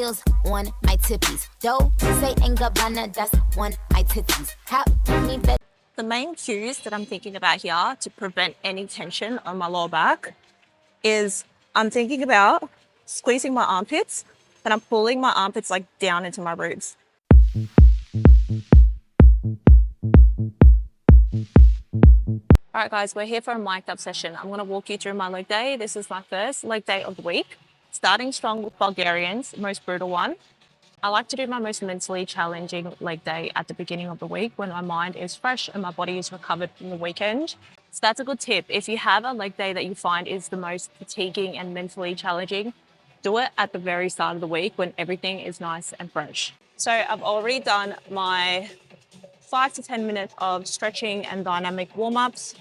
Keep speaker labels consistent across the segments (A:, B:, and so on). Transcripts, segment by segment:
A: heels on my tippies. Dough, say ain't Gabbana, that's on my titties. How me bet.
B: The main cues that I'm thinking about here to prevent any tension on my lower back is I'm thinking about squeezing my armpits, but I'm pulling my armpits like down into my ribs. All right, guys, we're here for a mic'd up session. I'm gonna walk you through my leg day. This is my first leg day of the week. Starting strong with Bulgarians, most brutal one. I like to do my most mentally challenging leg day at the beginning of the week when my mind is fresh and my body is recovered from the weekend. So that's a good tip. If you have a leg day that you find is the most fatiguing and mentally challenging, do it at the very start of the week when everything is nice and fresh. So I've already done my 5 to 10 minutes of stretching and dynamic warm-ups.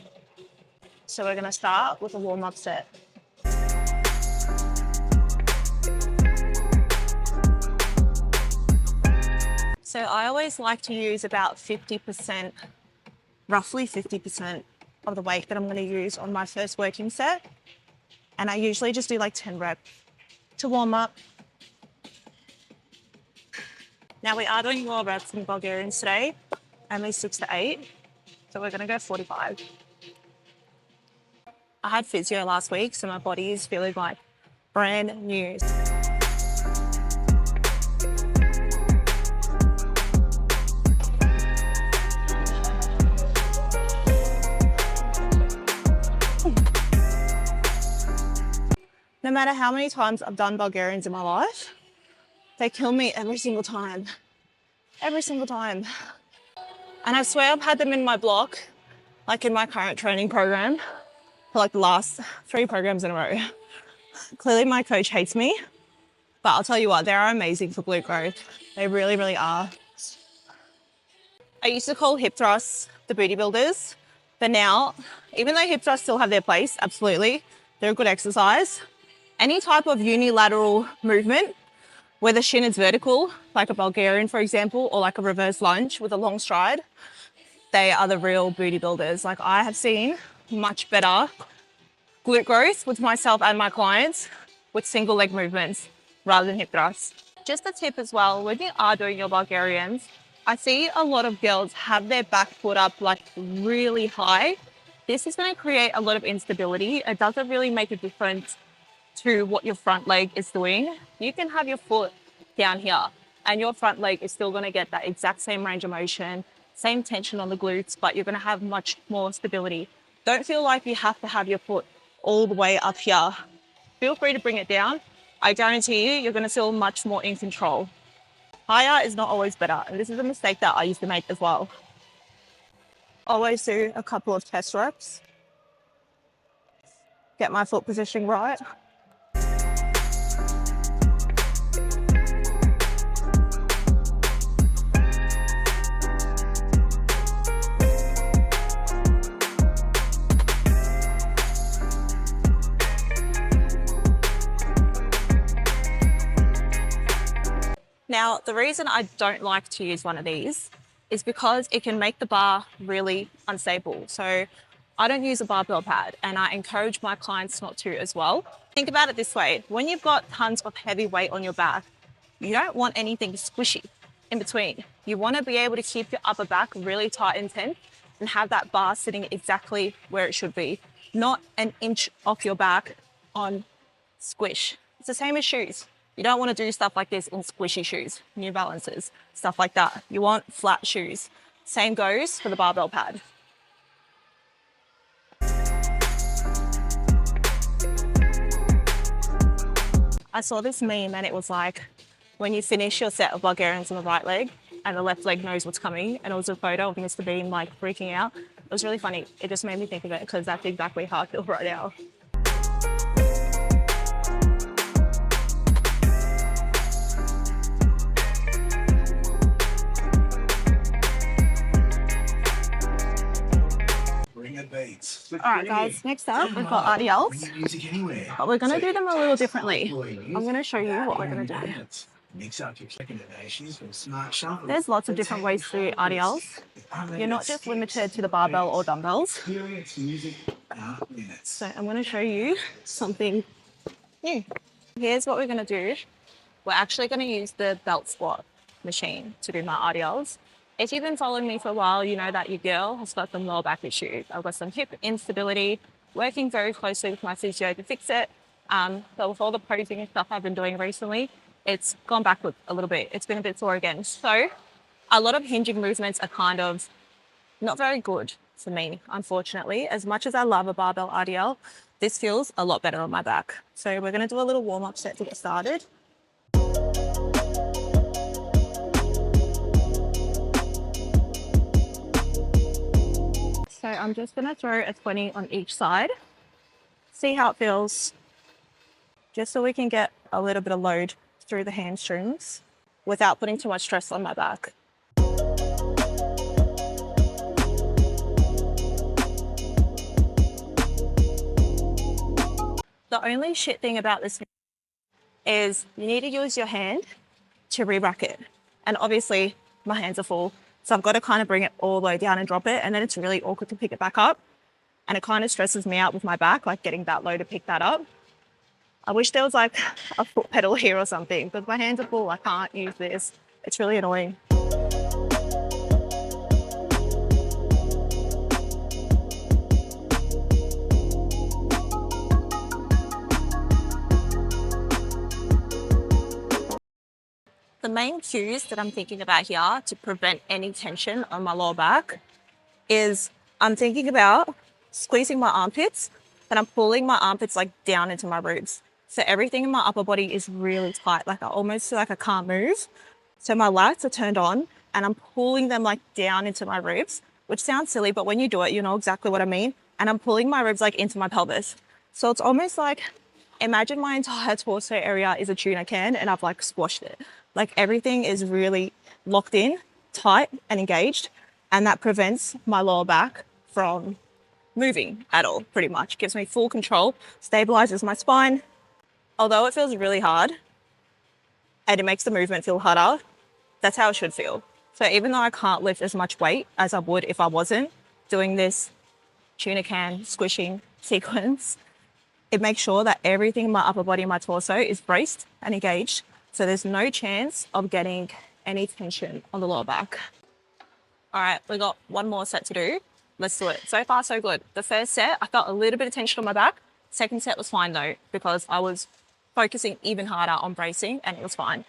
B: So we're gonna start with a warm-up set. So I always like to use about 50%, roughly 50% of the weight that I'm gonna use on my first working set. And I usually just do like 10 reps to warm up. Now we are doing more reps in Bulgarians today, only 6 to 8. So we're gonna go 45. I had physio last week, so my body is feeling like brand new. No matter how many times I've done Bulgarians in my life, they kill me every single time. Every single time. And I swear I've had them in my block, like in my current training program, for like the last 3 programs in a row. Clearly my coach hates me, but I'll tell you what, they are amazing for glute growth. They really, really are. I used to call hip thrusts the booty builders, but now, even though hip thrusts still have their place, absolutely, they're a good exercise. Any type of unilateral movement, where the shin is vertical, like a Bulgarian, for example, or like a reverse lunge with a long stride, they are the real booty builders. Like I have seen much better glute growth with myself and my clients with single leg movements rather than hip thrusts. Just a tip as well, when you are doing your Bulgarians, I see a lot of girls have their back foot up like really high. This is going to create a lot of instability. It doesn't really make a difference to what your front leg is doing. You can have your foot down here and your front leg is still going to get that exact same range of motion, same tension on the glutes, but you're going to have much more stability. Don't feel like you have to have your foot all the way up here. Feel free to bring it down. I guarantee you, you're going to feel much more in control. Higher is not always better. And this is a mistake that I used to make as well. Always do a couple of test reps. Get my foot positioning right. Now, the reason I don't like to use one of these is because it can make the bar really unstable. So I don't use a barbell pad and I encourage my clients not to as well. Think about it this way. When you've got tons of heavy weight on your back, you don't want anything squishy in between. You want to be able to keep your upper back really tight and tense and have that bar sitting exactly where it should be, not an inch off your back on squish. It's the same as shoes. You don't want to do stuff like this in squishy shoes, New Balances, stuff like that. You want flat shoes. Same goes for the barbell pad. I saw this meme and it was like, when you finish your set of Bulgarians on the right leg and the left leg knows what's coming, and it was a photo of Mr. Bean like freaking out. It was really funny. It just made me think of it because that's exactly how I feel right now. All right, guys, next up, we've got RDLs, but we're going to do them a little differently. I'm going to show you what we're going to do. There's lots of different ways to do RDLs. You're not just limited to the barbell or dumbbells. So I'm going to show you something new. Here's what we're going to do we're actually going to use the belt squat machine to do my RDLs. If you've been following me for a while, you know that your girl has got some lower back issues. I've got some hip instability, working very closely with my physio to fix it. So with all the posing and stuff I've been doing recently, it's gone backwards a little bit. It's been a bit sore again. So a lot of hinging movements are kind of not very good for me, unfortunately. As much as I love a barbell RDL, this feels a lot better on my back. So we're going to do a little warm-up set to get started. So I'm just going to throw a 20 on each side, see how it feels, just so we can get a little bit of load through the hamstrings without putting too much stress on my back. The only shit thing about this is you need to use your hand to re-rack it. And obviously my hands are full, so I've got to kind of bring it all the way down and drop it, and then it's really awkward to pick it back up. And it kind of stresses me out with my back, like getting that low to pick that up. I wish there was like a foot pedal here or something, but my hands are full, I can't use this. It's really annoying. The main cues that I'm thinking about here to prevent any tension on my lower back is I'm thinking about squeezing my armpits, and I'm pulling my armpits like down into my ribs. So everything in my upper body is really tight, like I almost feel like I can't move. So my lats are turned on and I'm pulling them like down into my ribs, which sounds silly, but when you do it, you know exactly what I mean. And I'm pulling my ribs like into my pelvis. So it's almost like, imagine my entire torso area is a tuna can and I've like squashed it. Like everything is really locked in, tight and engaged. And that prevents my lower back from moving at all, pretty much. Gives me full control, stabilizes my spine. Although it feels really hard and it makes the movement feel harder, that's how it should feel. So even though I can't lift as much weight as I would if I wasn't doing this tuna can squishing sequence, it makes sure that everything in my upper body and my torso is braced and engaged. So there's no chance of getting any tension on the lower back. All right, we got one more set to do. Let's do it. So far, so good. The first set, I felt a little bit of tension on my back. Second set was fine though, because I was focusing even harder on bracing and it was fine.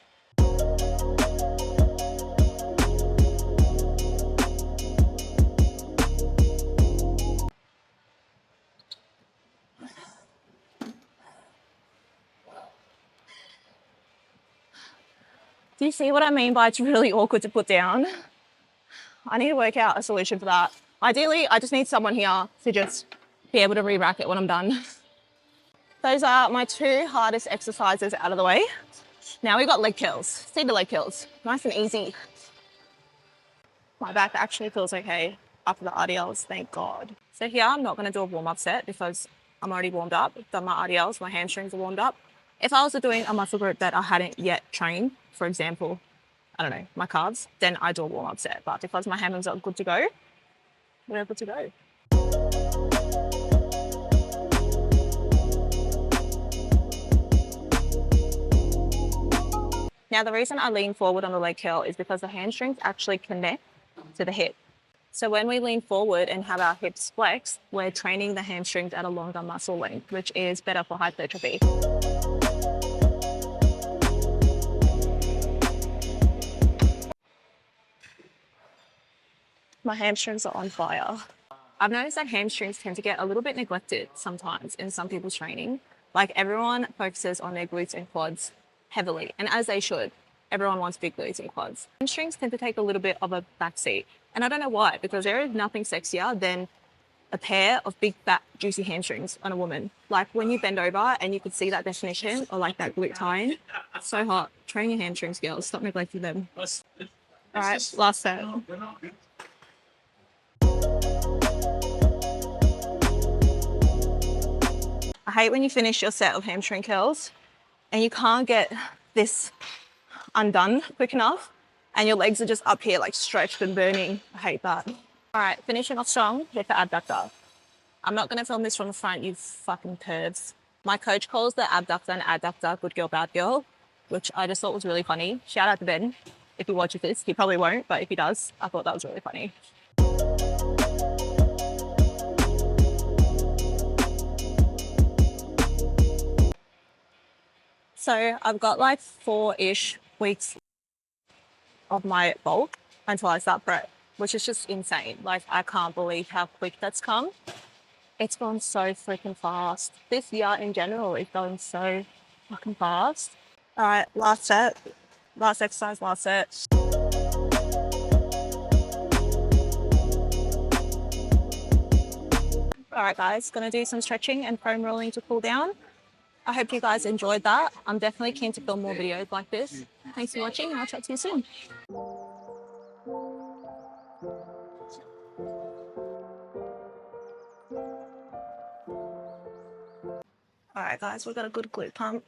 B: Do you see what I mean by it's really awkward to put down? I need to work out a solution for that. Ideally, I just need someone here to just be able to re-rack it when I'm done. Those are my two hardest exercises out of the way. Now we've got leg curls. See the leg curls, nice and easy. My back actually feels okay after the RDLs, thank God. So here, I'm not gonna do a warm-up set because I'm already warmed up, done my RDLs, my hamstrings are warmed up. If I was doing a muscle group that I hadn't yet trained, for example, I don't know, my calves, then I do a warm-up set. But because my hammers are good to go, we're good to go. Now, the reason I lean forward on the leg curl is because the hamstrings actually connect to the hip. So when we lean forward and have our hips flex, we're training the hamstrings at a longer muscle length, which is better for hypertrophy. My hamstrings are on fire. I've noticed that hamstrings tend to get a little bit neglected sometimes in some people's training. Like everyone focuses on their glutes and quads heavily, and as they should. Everyone wants big glutes and quads. Hamstrings tend to take a little bit of a backseat, and I don't know why, because there is nothing sexier than a pair of big, fat, juicy hamstrings on a woman. Like when you bend over and you could see that definition, or like that glute tie-in, it's so hot. Train your hamstrings, girls. Stop neglecting them. All right, last set. I hate when you finish your set of hamstring curls and you can't get this undone quick enough and your legs are just up here like stretched and burning. I hate that. All right, finishing off strong with the abductor. I'm not going to film this from the front, you fucking pervs. My coach calls the abductor and adductor good girl, bad girl, which I just thought was really funny. Shout out to Ben. If he watches this, he probably won't, but if he does, I thought that was really funny. So I've got like 4-ish weeks of my bulk until I start prep, which is just insane. Like, I can't believe how quick that's come. It's gone so freaking fast. This year in general is going so fucking fast. All right, last set, last exercise, last set. All right, guys, gonna do some stretching and foam rolling to cool down. I hope you guys enjoyed that. I'm definitely keen to film more videos like this. Thanks for watching, and I'll chat to you soon. All right, guys, we've got a good glute pump.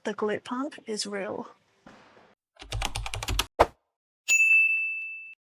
B: The glute pump is real.